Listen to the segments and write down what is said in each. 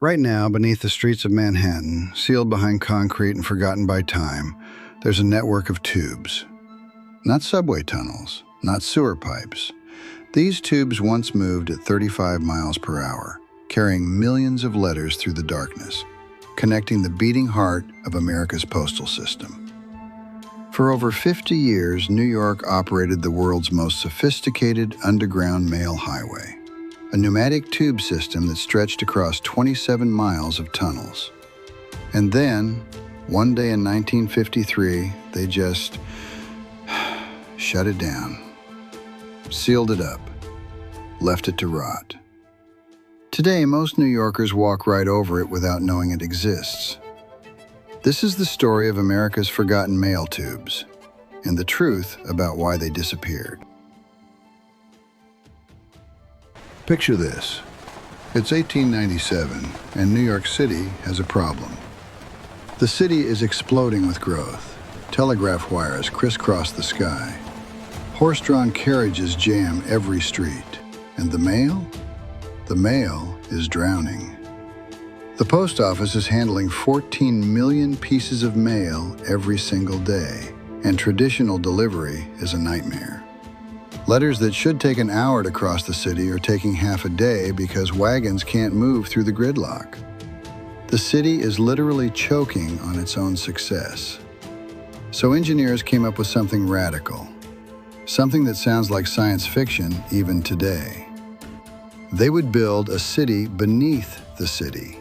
Right now, beneath the streets of Manhattan, sealed behind concrete and forgotten by time, there's a network of tubes. Not subway tunnels, not sewer pipes. These tubes once moved at 35 miles per hour, carrying millions of letters through the darkness, connecting the beating heart of America's postal system. For over 50 years, New York operated the world's most sophisticated underground mail highway, a pneumatic tube system that stretched across 27 miles of tunnels. And then, one day in 1953, they just shut it down, sealed it up, left it to rot. Today, most New Yorkers walk right over it without knowing it exists. This is the story of America's forgotten mail tubes, and the truth about why they disappeared. Picture this. It's 1897, and New York City has a problem. The city is exploding with growth. Telegraph wires crisscross the sky. Horse-drawn carriages jam every street. And the mail? The mail is drowning. The post office is handling 14 million pieces of mail every single day, and traditional delivery is a nightmare. Letters that should take an hour to cross the city are taking half a day because wagons can't move through the gridlock. The city is literally choking on its own success. So engineers came up with something radical, something that sounds like science fiction even today. They would build a city beneath the city,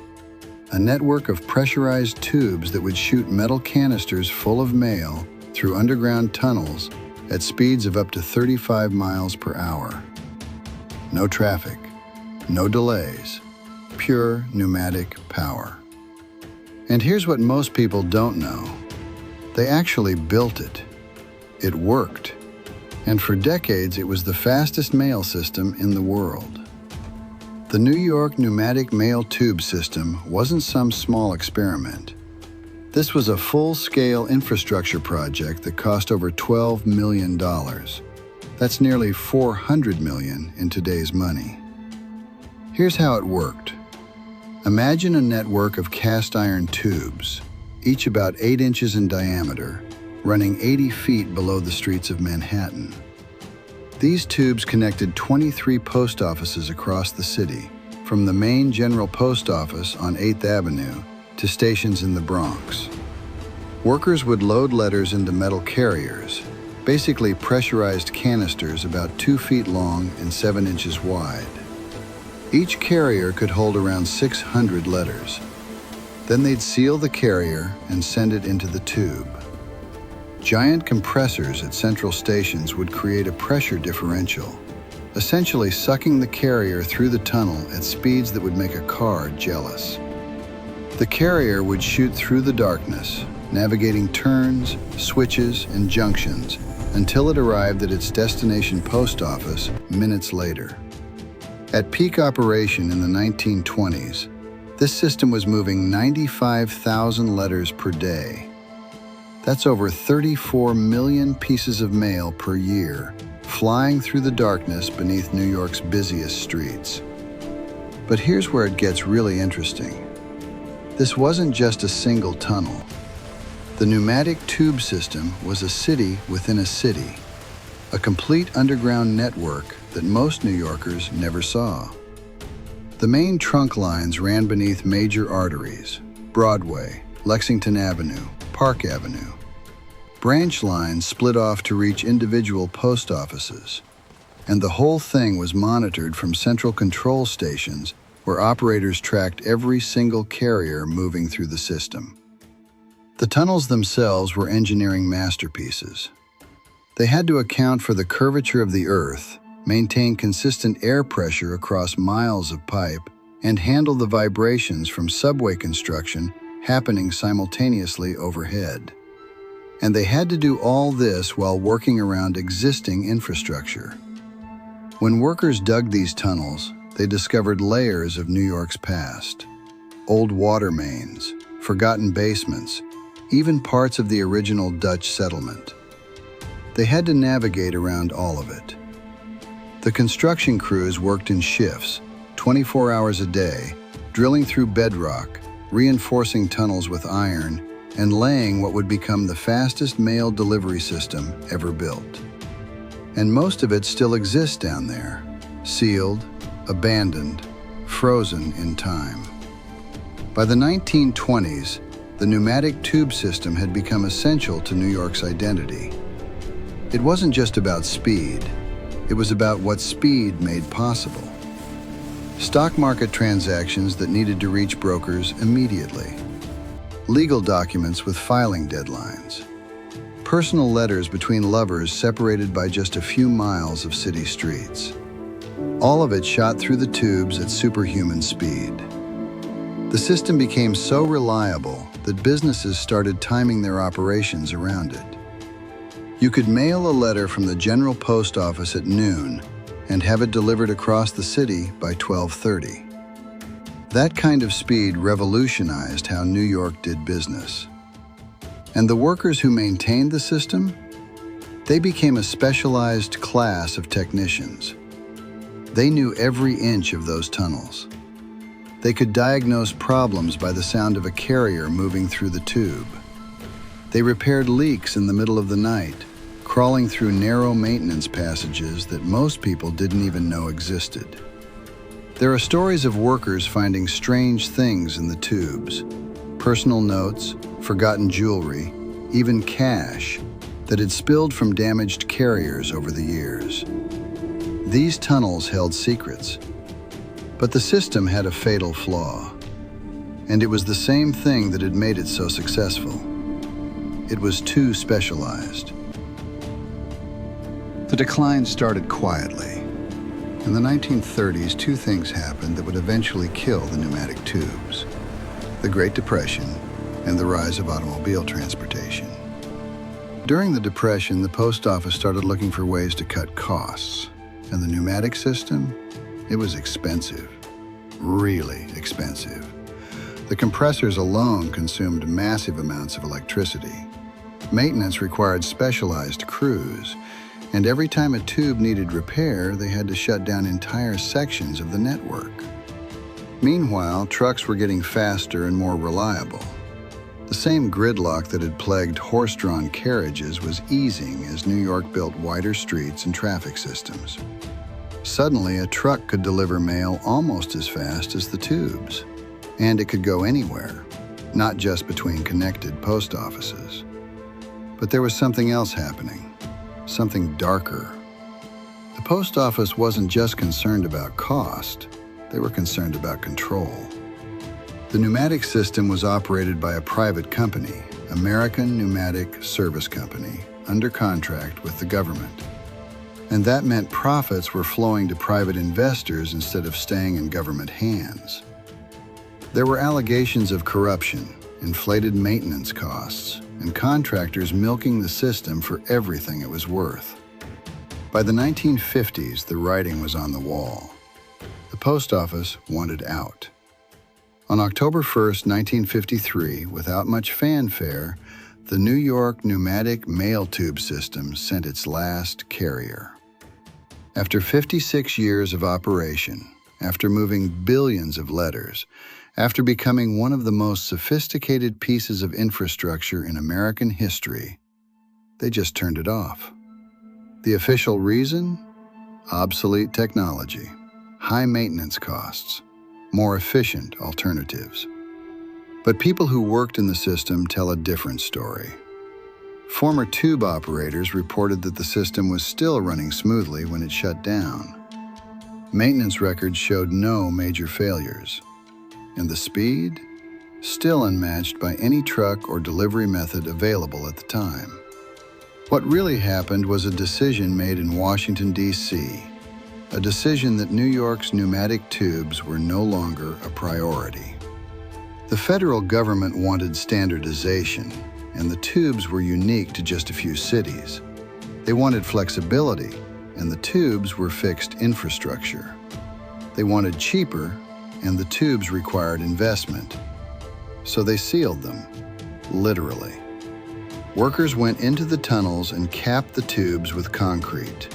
a network of pressurized tubes that would shoot metal canisters full of mail through underground tunnels at speeds of up to 35 miles per hour. No traffic, no delays, pure pneumatic power. And here's what most people don't know. They actually built it. It worked. And for decades, it was the fastest mail system in the world. The New York pneumatic mail tube system wasn't some small experiment. This was a full-scale infrastructure project that cost over $12 million. That's nearly $400 million in today's money. Here's how it worked. Imagine a network of cast iron tubes, each about 8 inches in diameter, running 80 feet below the streets of Manhattan. These tubes connected 23 post offices across the city, from the main General Post Office on 8th Avenue to stations in the Bronx. Workers would load letters into metal carriers, basically pressurized canisters about 2 feet long and 7 inches wide. Each carrier could hold around 600 letters. Then they'd seal the carrier and send it into the tube. Giant compressors at central stations would create a pressure differential, essentially sucking the carrier through the tunnel at speeds that would make a car jealous. The carrier would shoot through the darkness, navigating turns, switches, and junctions until it arrived at its destination post office minutes later. At peak operation in the 1920s, this system was moving 95,000 letters per day. That's over 34 million pieces of mail per year, flying through the darkness beneath New York's busiest streets. But here's where it gets really interesting. This wasn't just a single tunnel. The pneumatic tube system was a city within a city, a complete underground network that most New Yorkers never saw. The main trunk lines ran beneath major arteries: Broadway, Lexington Avenue, Park Avenue. Branch lines split off to reach individual post offices, and the whole thing was monitored from central control stations where operators tracked every single carrier moving through the system. The tunnels themselves were engineering masterpieces. They had to account for the curvature of the earth, maintain consistent air pressure across miles of pipe, and handle the vibrations from subway construction happening simultaneously overhead. And they had to do all this while working around existing infrastructure. When workers dug these tunnels, they discovered layers of New York's past. Old water mains, forgotten basements, even parts of the original Dutch settlement. They had to navigate around all of it. The construction crews worked in shifts, 24 hours a day, drilling through bedrock, reinforcing tunnels with iron, and laying what would become the fastest mail delivery system ever built. And most of it still exists down there, sealed, abandoned, frozen in time. By the 1920s, the pneumatic tube system had become essential to New York's identity. It wasn't just about speed, it was about what speed made possible. Stock market transactions that needed to reach brokers immediately. Legal documents with filing deadlines. Personal letters between lovers separated by just a few miles of city streets. All of it shot through the tubes at superhuman speed. The system became so reliable that businesses started timing their operations around it. You could mail a letter from the General Post Office at noon and have it delivered across the city by 12:30. That kind of speed revolutionized how New York did business. And the workers who maintained the system, they became a specialized class of technicians. They knew every inch of those tunnels. They could diagnose problems by the sound of a carrier moving through the tube. They repaired leaks in the middle of the night, crawling through narrow maintenance passages that most people didn't even know existed. There are stories of workers finding strange things in the tubes, personal notes, forgotten jewelry, even cash that had spilled from damaged carriers over the years. These tunnels held secrets, but the system had a fatal flaw, and it was the same thing that had made it so successful. It was too specialized. The decline started quietly. In the 1930s, two things happened that would eventually kill the pneumatic tubes: the Great Depression and the rise of automobile transportation. During the Depression, the post office started looking for ways to cut costs, and the pneumatic system, it was expensive, really expensive. The compressors alone consumed massive amounts of electricity. Maintenance required specialized crews, and every time a tube needed repair, they had to shut down entire sections of the network. Meanwhile, trucks were getting faster and more reliable. The same gridlock that had plagued horse-drawn carriages was easing as New York built wider streets and traffic systems. Suddenly, a truck could deliver mail almost as fast as the tubes, and it could go anywhere, not just between connected post offices. But there was something else happening. Something darker. The post office wasn't just concerned about cost, they were concerned about control. The pneumatic system was operated by a private company, American Pneumatic Service Company, under contract with the government. And that meant profits were flowing to private investors instead of staying in government hands. There were allegations of corruption, inflated maintenance costs, and contractors milking the system for everything it was worth. By the 1950s, the writing was on the wall. The post office wanted out. On October 1st, 1953, without much fanfare, the New York pneumatic mail tube system sent its last carrier. After 56 years of operation, after moving billions of letters, after becoming one of the most sophisticated pieces of infrastructure in American history, they just turned it off. The official reason? Obsolete technology, high maintenance costs, more efficient alternatives. But people who worked in the system tell a different story. Former tube operators reported that the system was still running smoothly when it shut down. Maintenance records showed no major failures. And the speed? Still unmatched by any truck or delivery method available at the time. What really happened was a decision made in Washington, D.C., a decision that New York's pneumatic tubes were no longer a priority. The federal government wanted standardization, and the tubes were unique to just a few cities. They wanted flexibility, and the tubes were fixed infrastructure. They wanted cheaper, and the tubes required investment. So they sealed them, literally. Workers went into the tunnels and capped the tubes with concrete.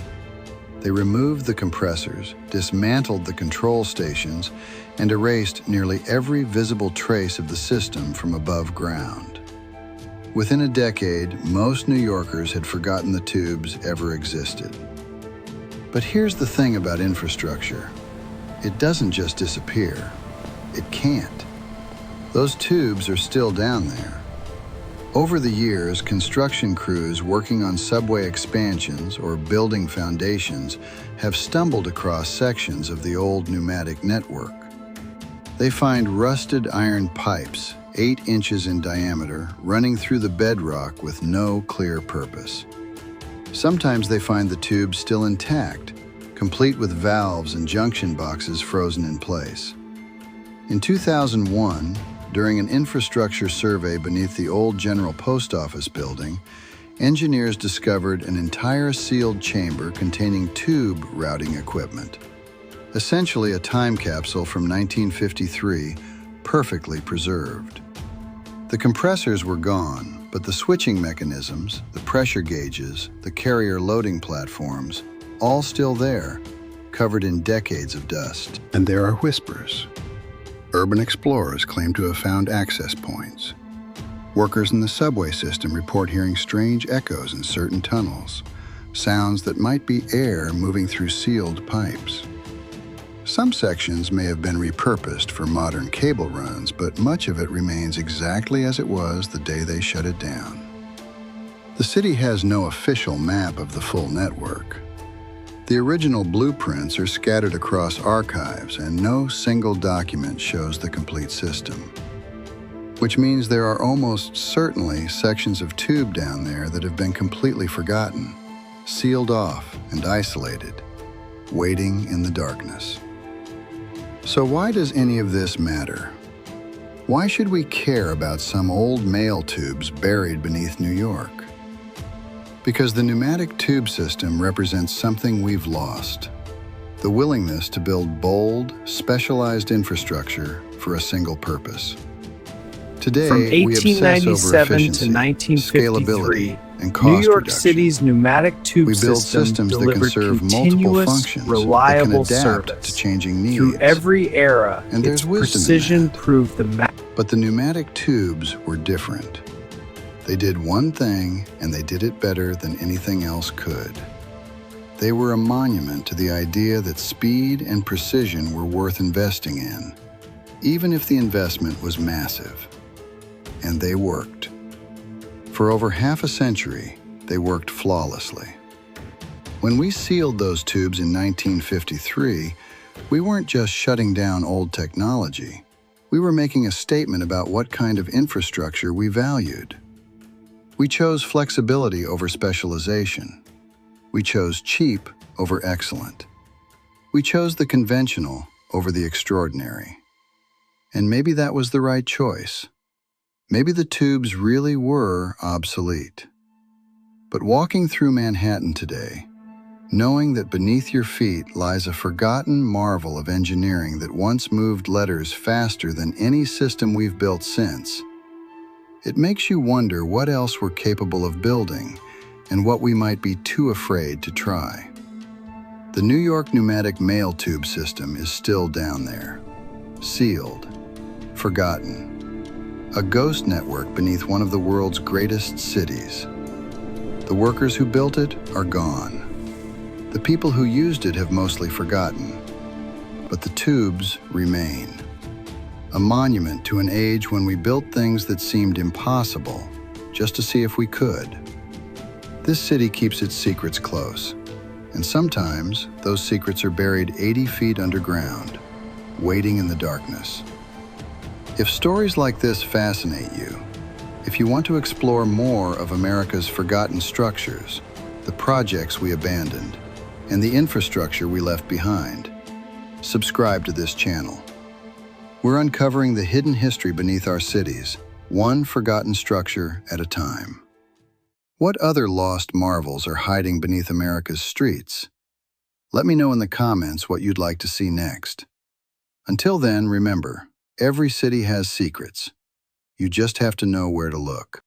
They removed the compressors, dismantled the control stations, and erased nearly every visible trace of the system from above ground. Within a decade, most New Yorkers had forgotten the tubes ever existed. But here's the thing about infrastructure. It doesn't just disappear. It can't. Those tubes are still down there. Over the years, construction crews working on subway expansions or building foundations have stumbled across sections of the old pneumatic network. They find rusted iron pipes, 8 inches in diameter, running through the bedrock with no clear purpose. Sometimes they find the tubes still intact, complete with valves and junction boxes frozen in place. In 2001, during an infrastructure survey beneath the old General Post Office building, engineers discovered an entire sealed chamber containing tube routing equipment. Essentially a time capsule from 1953, perfectly preserved. The compressors were gone, but the switching mechanisms, the pressure gauges, the carrier loading platforms, all still there, covered in decades of dust. And there are whispers. Urban explorers claim to have found access points. Workers in the subway system report hearing strange echoes in certain tunnels, sounds that might be air moving through sealed pipes. Some sections may have been repurposed for modern cable runs, but much of it remains exactly as it was the day they shut it down. The city has no official map of the full network. The original blueprints are scattered across archives, and no single document shows the complete system. Which means there are almost certainly sections of tube down there that have been completely forgotten, sealed off and isolated, waiting in the darkness. So why does any of this matter? Why should we care about some old mail tubes buried beneath New York? Because the pneumatic tube system represents something we've lost: the willingness to build bold, specialized infrastructure for a single purpose. Today, From we obsess over 1897 efficiency, to 1953, scalability, and cost New York reduction. City's pneumatic tube We build system systems that can delivered serve multiple continuous, functions, that can reliable adapt service. to changing needs. Through every era, And there's its wisdom in precision that. proved the But the pneumatic tubes were different. They did one thing, and they did it better than anything else could. They were a monument to the idea that speed and precision were worth investing in, even if the investment was massive. And they worked. For over half a century, they worked flawlessly. When we sealed those tubes in 1953, we weren't just shutting down old technology. We were making a statement about what kind of infrastructure we valued. We chose flexibility over specialization. We chose cheap over excellent. We chose the conventional over the extraordinary. And maybe that was the right choice. Maybe the tubes really were obsolete. But walking through Manhattan today, knowing that beneath your feet lies a forgotten marvel of engineering that once moved letters faster than any system we've built since, it makes you wonder what else we're capable of building and what we might be too afraid to try. The New York pneumatic mail tube system is still down there, sealed, forgotten. A ghost network beneath one of the world's greatest cities. The workers who built it are gone. The people who used it have mostly forgotten. But the tubes remain. A monument to an age when we built things that seemed impossible, just to see if we could. This city keeps its secrets close, and sometimes those secrets are buried 80 feet underground, waiting in the darkness. If stories like this fascinate you, if you want to explore more of America's forgotten structures, the projects we abandoned, and the infrastructure we left behind, subscribe to this channel. We're uncovering the hidden history beneath our cities, one forgotten structure at a time. What other lost marvels are hiding beneath America's streets? Let me know in the comments what you'd like to see next. Until then, remember, every city has secrets. You just have to know where to look.